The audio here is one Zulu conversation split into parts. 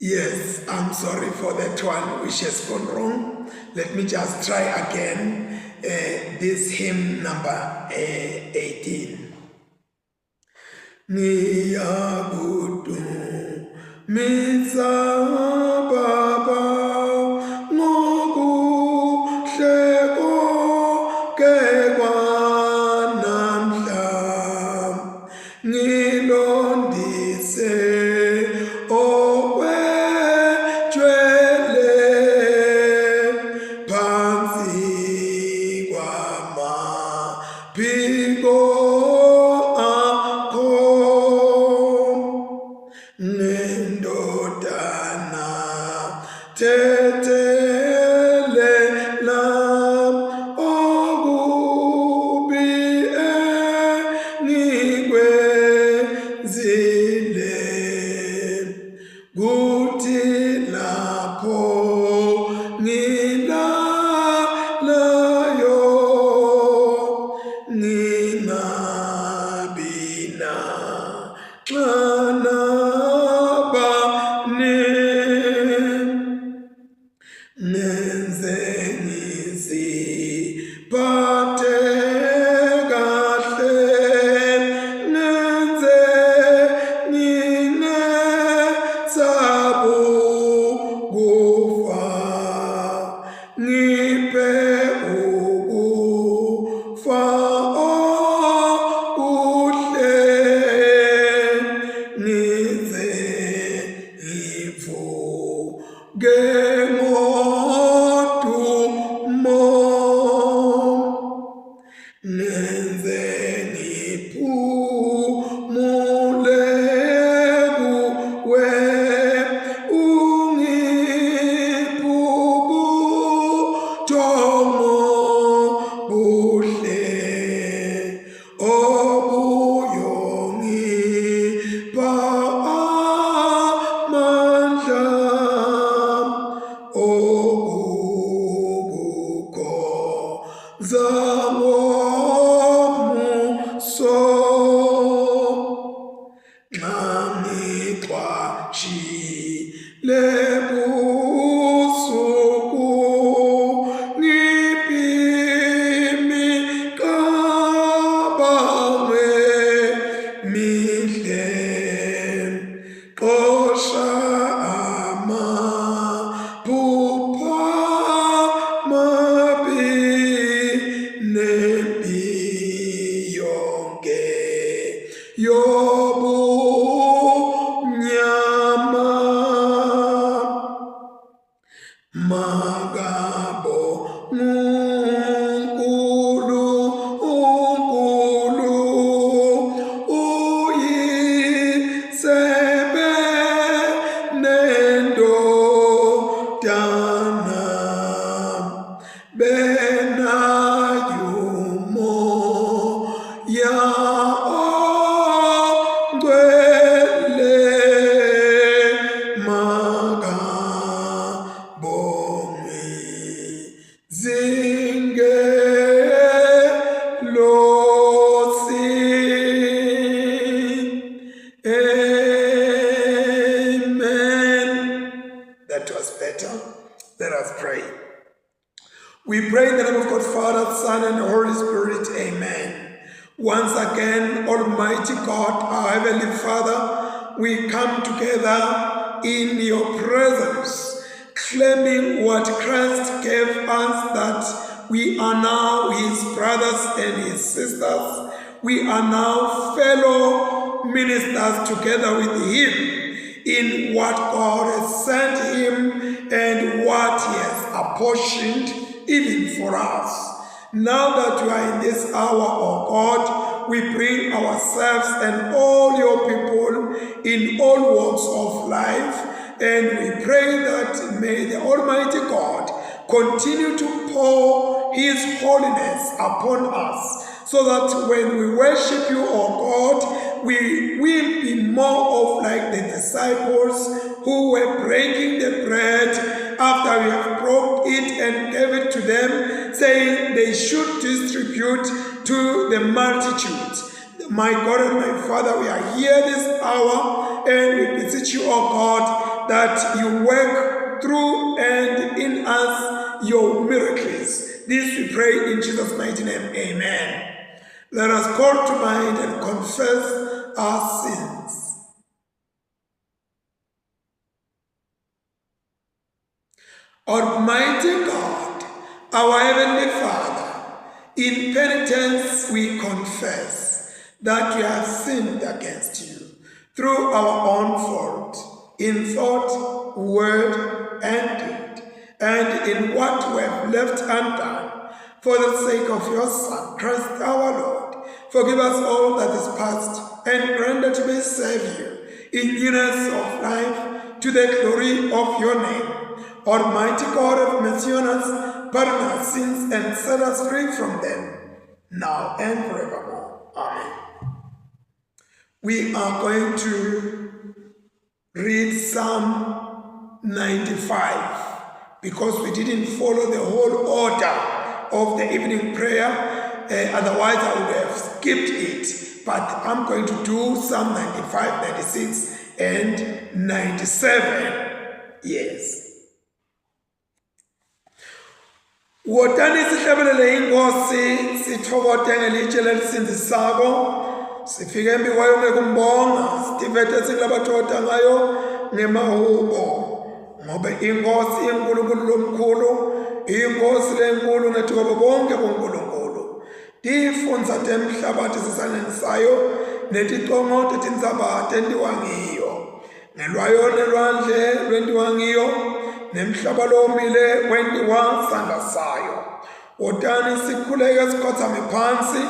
Yes, I'm sorry for that one which has gone wrong. Let me just try again this hymn number 18. Ngiyakudumisa Baba ngokuhle konke kwanamhla, ngilondise okwejwele phansi kwamaphiko akho, nendodana thethelela okubi engikwenzile, kuthi lapho ngilalayo ngingabi naxanabane, nenze ngiziphathe kahle, nenze ngingesabu kufa, ngiphe ukufa okuhle, ngize ngivuke ngodumo, nenze ngiphumule kuwe, ungiphe ubuthongo buhle obuyongipha amandla okukukhonza ngomuso, nxa ngixhwashile busuku, ngiphi imicabango emihle, xosha amaphupho amabi nempi yonke yobunyama, makabo uNkulunkulu uyisebe nendodana, benayo umoya ongcwele, makabongwe zingelosi. Amen. That was better. Let us pray. We pray in the name of God, Father, Son, and Holy Spirit. Amen. Once again, Almighty God, our Heavenly Father, we come together in your presence, claiming what Christ gave us, that we are now his brothers and his sisters. We are now fellow ministers together with him in what God has sent him and what he has apportioned even for us. Now that we are in this hour, O God, we bring ourselves and all your people in all walks of life, and we pray that may the Almighty God continue to pour his holiness upon us, so that when we worship you, O God, we will be more of like the disciples who were breaking the bread after we have broke it and gave it to them, saying they should distribute to the multitude. My God and my Father, we are here this hour, and we beseech you, O God, that you work through and in us your miracles. This we pray in Jesus' mighty name. Amen. Let us call to mind and confess our sins. Almighty God, our Heavenly Father, in penitence we confess that we have sinned against you through our own fault, in thought, word, and deed, and in what we have left undone. For the sake of your Son, Christ our Lord, forgive us all that is past, and grant us to be Savior in newness of life, to the glory of your name. Almighty God, have mercy on us, pardon our sins, and set us free from them, now and forevermore. Amen. We are going to read Psalm 95 because we didn't follow the whole order of the evening prayer, otherwise I would have skipped it. But I'm going to do Psalm 95, 96, and 97. Yes. Wotani sihlabelele inkosi sithokote ngelitshe lelisinzisako sifike embi kwayo ngekumbonga sitivete singlabathoda ngayo ngemahubo ngoba inkosi inkulunkulu lomkhulu inkosi lenkulu ngethuba bonke bonkulunkulu tifunza temhlabathi sisandleni sayo neticongote tindzaba tentiwa ngiyo ngelwayo nelwandle lwentiwa ngiyo nemhlaba lomile wentiwa sandla sayo. Wotani sikhuleke sikhothame phansi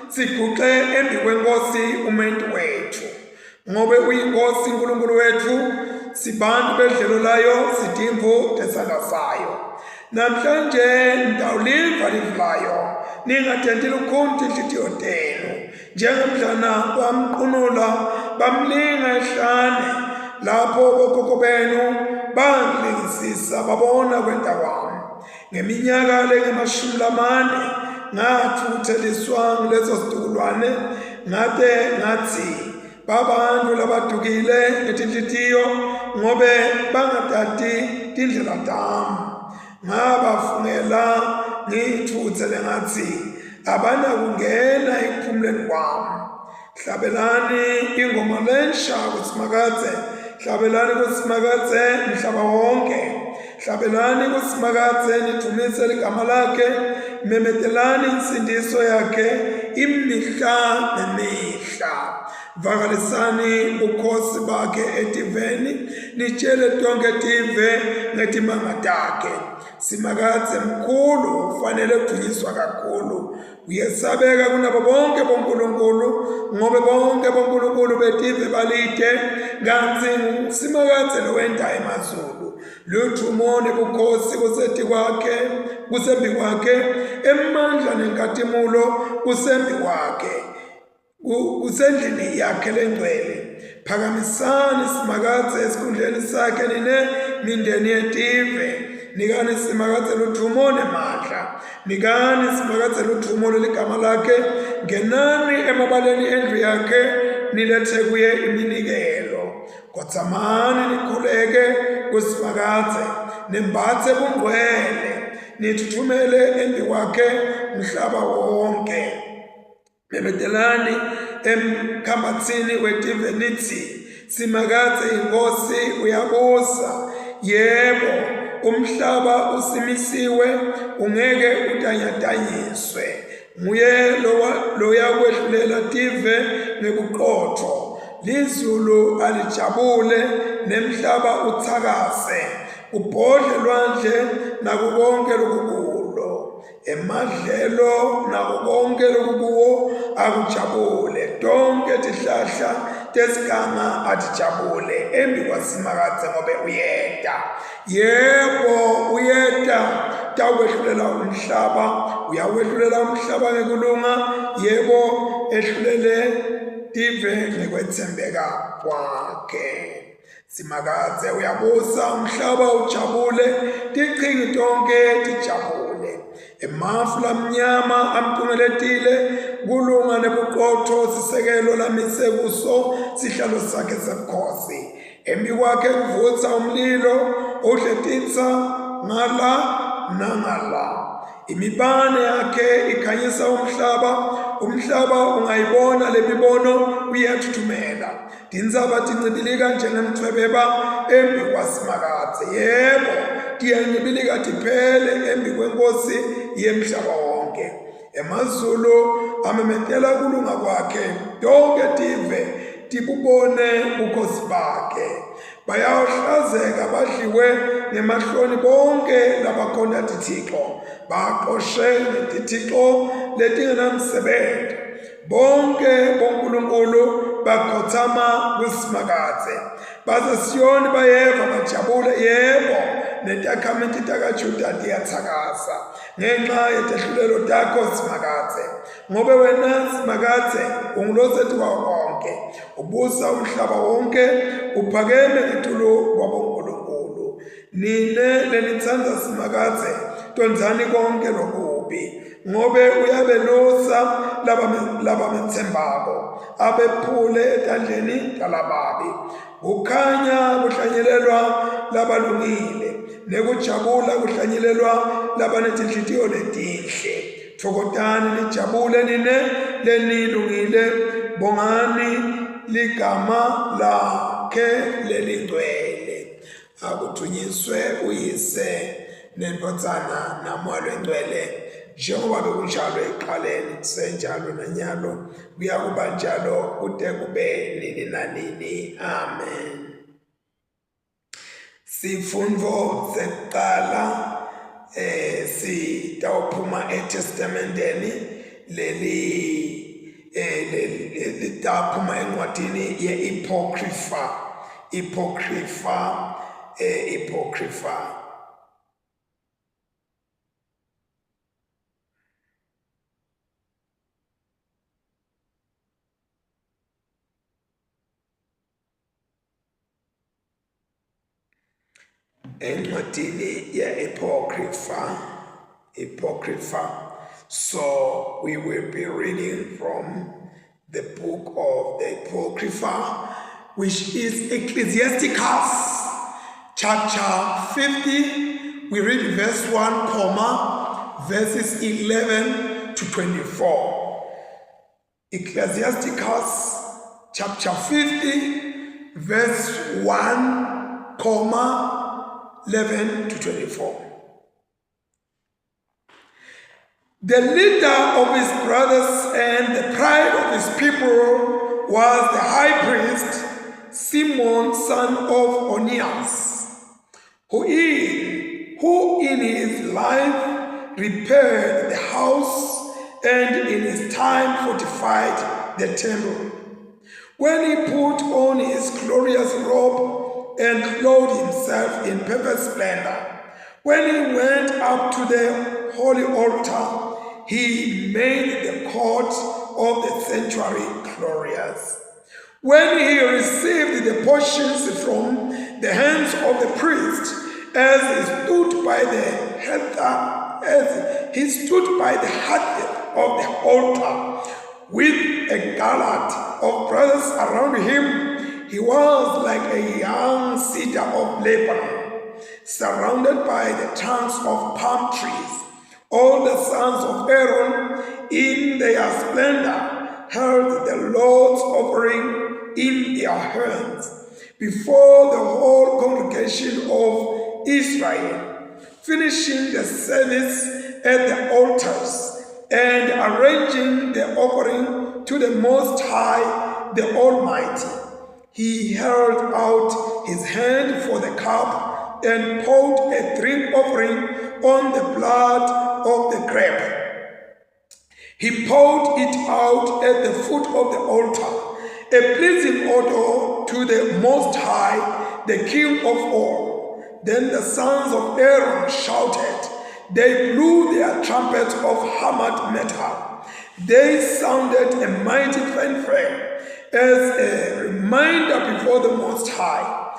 siguxe embi kwenkosi uMenzi wethu ngobe uyinkosi uNkulunkulu wethu sibantu bedlelo layo sidimvu tesandla sayo. Namhlanje ndawuliva livi layo ningatenti lukhunti inhliziyo tenu njengemdlana bamqunula bamlinga ehlane lapho bokhokho benu bangilingisisa babona kwenta kwami. Ngeminyaka lengemashumi ngathutheliswa nguleso sizukulwane ngade ngathi babantu labadukile ngetinhliziyo ngobe bangatati tindlela tami ngabafungela ngithuthele ngathi abanakungena ekuphumuleni kwami. Hlabelani ingoma lensha kusimakadze, hlabelani kusimakadze mhlaba wonke, hlabelani kusimakadze nidumise ligama lakhe, memetelani insindiso yakhe imihla nemihla. Vakalisani bukhosi bakhe etiveni, nitshele tonke tive ngetimanga takhe. Simakadze mkhulu ufanele kudunyiswa kakhulu, uyesabeka kunabo bonke bonkulunkulu ngobe bonke bonkulunkulu betive balide kanti simakadze lowenda emazulu. Luthumo nebukhosi kuseti kwakhe kusembi kwakhe, emandla nenkatimulo kusembi kwakhe kusendlini yakhe lengcwele. Phakamisani simakadze esikhundleni sakhe nine mindeni yetive. Nikani simakadze luthumo nemandla, nikani simakadze luthumo leligama lakhe, ngenani emabaleni endlu yakhe nilethe kuye iminikelo. Kotsamani nikhuleke kusimakadze, nembatse bungcwele, nithuthumele embi kwakhe mhlaba wonke. Memetelani emkhambatsini wetive nithi, simakadze inkosi uyabusa. Yebo, umhlaba usimisiwe ungeke utanyatanyiswe. Nguye loyakwehlulela tive ngebuqotho. Lizulu alijabule nemhlaba uthakase. Ubhodle lwandle nakukonke lokukulo. Emadlelo nakukonke lokukuwo akujabule. Tonke tihlahla tesiganga atijabule embi kwasimakadze ngobe uyeda. Yebo uyeda tawehlulela umhlaba, uyawehlulela umhlaba ngekulunga. Yebo ehlulele tive ngekwethembeka kwakhe. Simakadze uyabusa umhlaba ujabule, tiqhingi tonke tijabule. Emafu lamnyama amtungeletile, kulunga nebuqotho sisekelo lamise kuso sihlalo sakhe sebukhosi. Embi kwakhe kuvutsa umlilo ohletitsa ngala nangala. Imibane yakhe ikhanyisa umhlaba ungayibona le mibono uyathuthumela. Tindzaba tincibilika njengemthwebeba embi kwasimakadze. Yebo, tiyancibilika tiphele embi kwenkosi yemhlaba wonke. Emazulu amemetela kulunga kwakhe, tonke tive tibubone bukhosi bakhe. Bayawuhlazeka badliwe ngemahloni bonke labakhona tithixo, baqoshe netithixo letingenamsebenzi. Bonke bonkulunkulu bakhothama kwisimakadze. BaseSiyoni bayeva bajabule. Yebo, netakhamiti takaJuda tiyathakasa ngenxa yetehlulelo takho simakadze. Ngobe wena simakadze ungulosethi wawo konke, ubusa umhlaba wonke, uphakeme ngetulo kwabonkulunkulu. Nine lenitsandza simakadze, tondzani konke lokubi, ngobe uyabelusa labamethembako, abephule etandleni talababi. Kukhanya kuhlanyelelwa labalungile, nekujabula kuhlanyelelwa labanetinhlitiyo letinhle. Thokotani nijabule nine lenilungile, bongani ligama lakhe lelingcwele. Akuthunyiswe uyise nendodzana namoya lwengcwele, njengoba bekunjalo ekuqaleni, kusenjalo nanyalo, kuyakuba njalo kude kube nini nanini. Amen. Sifundvo sekuqala sitawuphuma eTestamenteni litaphuma encwadini ye-Apocrypha. Encwadini ye-Apocrypha. So we will be reading from the book of the Apocrypha, which is Ecclesiasticus, chapter 50. We read verse 1, verses 11 to 24. Ecclesiasticus, chapter 50, verse 1, 11 to 24. The leader of his brothers and the pride of his people was the high priest Simon, son of Onias, who in his life repaired the house and in his time fortified the temple. When he put on his glorious robe and clothed himself in perfect splendor, when he went up to the holy altar, he made the court of the sanctuary glorious. When he received the portions from the hands of the priest, as he stood by the hearth of the altar, with a guard of brothers around him, he was like a young cedar of Lebanon, surrounded by the trunks of palm trees. All the sons of Aaron, in their splendor, held the Lord's offering in their hands before the whole congregation of Israel, finishing the service at the altars and arranging the offering to the Most High, the Almighty. He held out his hand for the cup and poured a drink offering on the blood of the grape. He poured it out at the foot of the altar, a pleasing odor to the Most High, the King of all. Then the sons of Aaron shouted. They blew their trumpets of hammered metal. They sounded a mighty fanfare as a reminder before the Most High.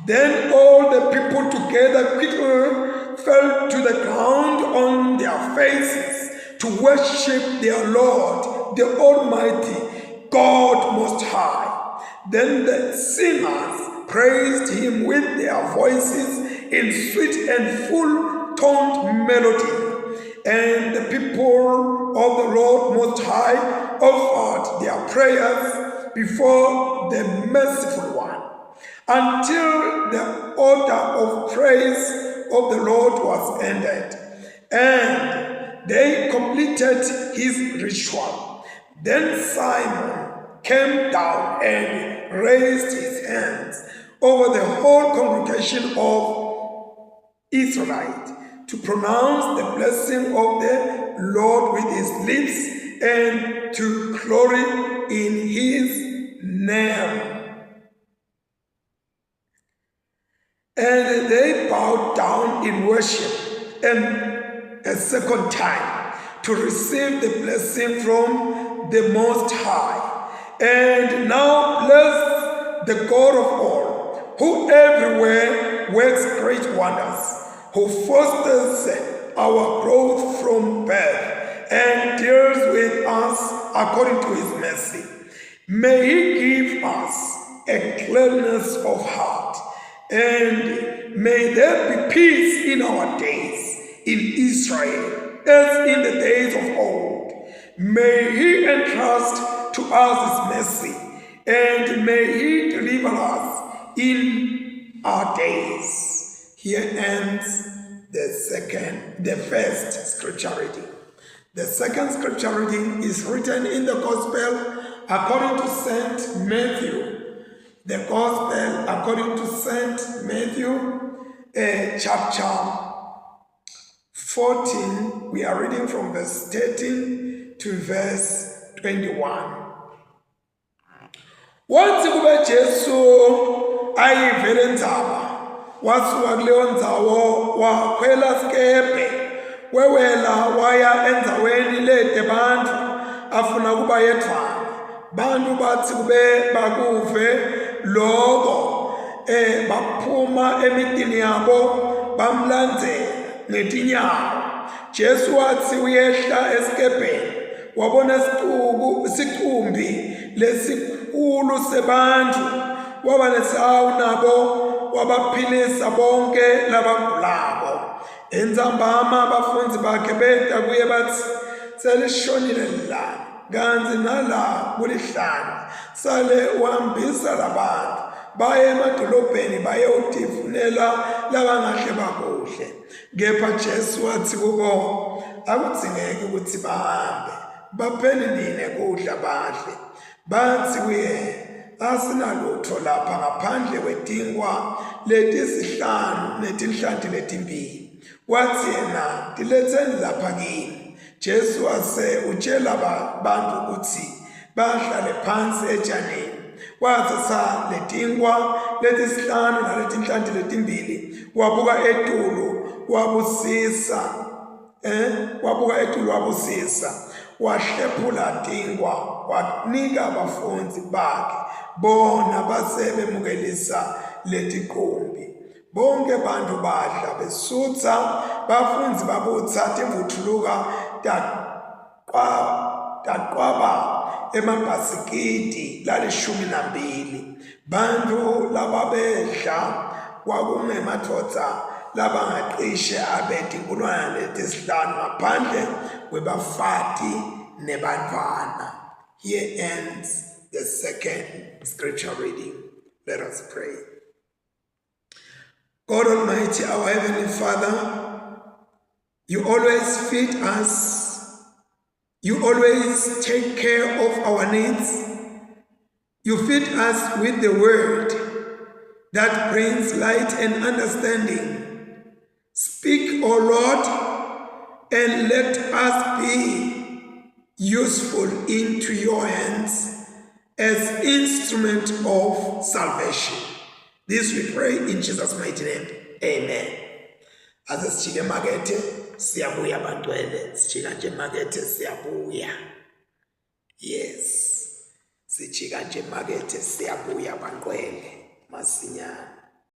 Then all the people together quickly fell to the ground on their faces to worship their Lord, the Almighty, God Most High. Then the singers praised him with their voices in sweet and full-toned melody. And the people of the Lord Most High offered their prayers before the Merciful One, until the order of praise of the Lord was ended, and they completed his ritual. Then Simon came down and raised his hands over the whole congregation of Israel to pronounce the blessing of the Lord with his lips and to glory in his name. And they bowed down in worship and a second time to receive the blessing from the Most High. And now bless the God of all, who everywhere works great wonders, who fosters our growth from birth and deals with us according to his mercy. May he give us a clearness of heart, and may there be peace in our days in Israel as in the days of old. May he entrust to us his mercy, and may he deliver us in our days. Here ends the first scripture reading. The second scripture reading is written in the Gospel according to St. Matthew. The Gospel according to St. Matthew, chapter 14. We are reading from verse 13 to verse 21. Wathi kube Jesu ayivele indzaba, wasuka kuleyo ndzawo wakhwela sikepe, wewela waya endzaweni lede bantfu afuna kuba yedvwana. Bantu bathi kube bakuve lokho, baphuma emitini yabo bamlandzela ngetinyawo. Jesu wathi uyehla esikepeni, wabona isicumbi lesikhulu sebantu, waba nesawu nabo, wabaphilisa bonke labagulabo. Entsambama abafundzi bakhe beta kuye bathi, selishonile lana, kanti nala kulihlane, sale uhambisa labantu baye emadolobheni bayewutifunela labangahle bakuhle. Kepha Jesu wathi kubo, akudzingeki ukuthi bahambe baphele nini kudla badle. Bathi kuye, asinalutho lapha ngaphandle kwetinkwa letisihlanu netinhlanti letimbili. Wathi yena, tiletheni lapha kimi. Jesu wase utshela bantu ukuthi bahlale phansi etshanini. Wathatha letinkwa letisihlanu naletinhlanti letimbili, wabuka etulu wabusisa, wahlephula tinkwa, wanika abafundzi bakhe, bona base bemukelisa letikhumbi. Bonke bantu badla besutha, bafundzi babutsa timvuthuluka taqwaba emabhasikiti lali-12. Bantu lababedla kwakungemadvodza labangacishe abe-5,000 ngaphandle kwebafati nebantfwana. Here ends the second scripture reading. Let us pray. God Almighty, our Heavenly Father, you always feed us. You always take care of our needs. You feed us with the word that brings light and understanding. Speak, O Lord, and let us be useful into your hands as instrument of salvation. This we pray in Jesus' mighty name. Amen. Ase sichike makethe siyabuya bantwele, sichika nje makethe siyabuya. Yes. Sichika nje makethe siyabuya bantwele masinyane.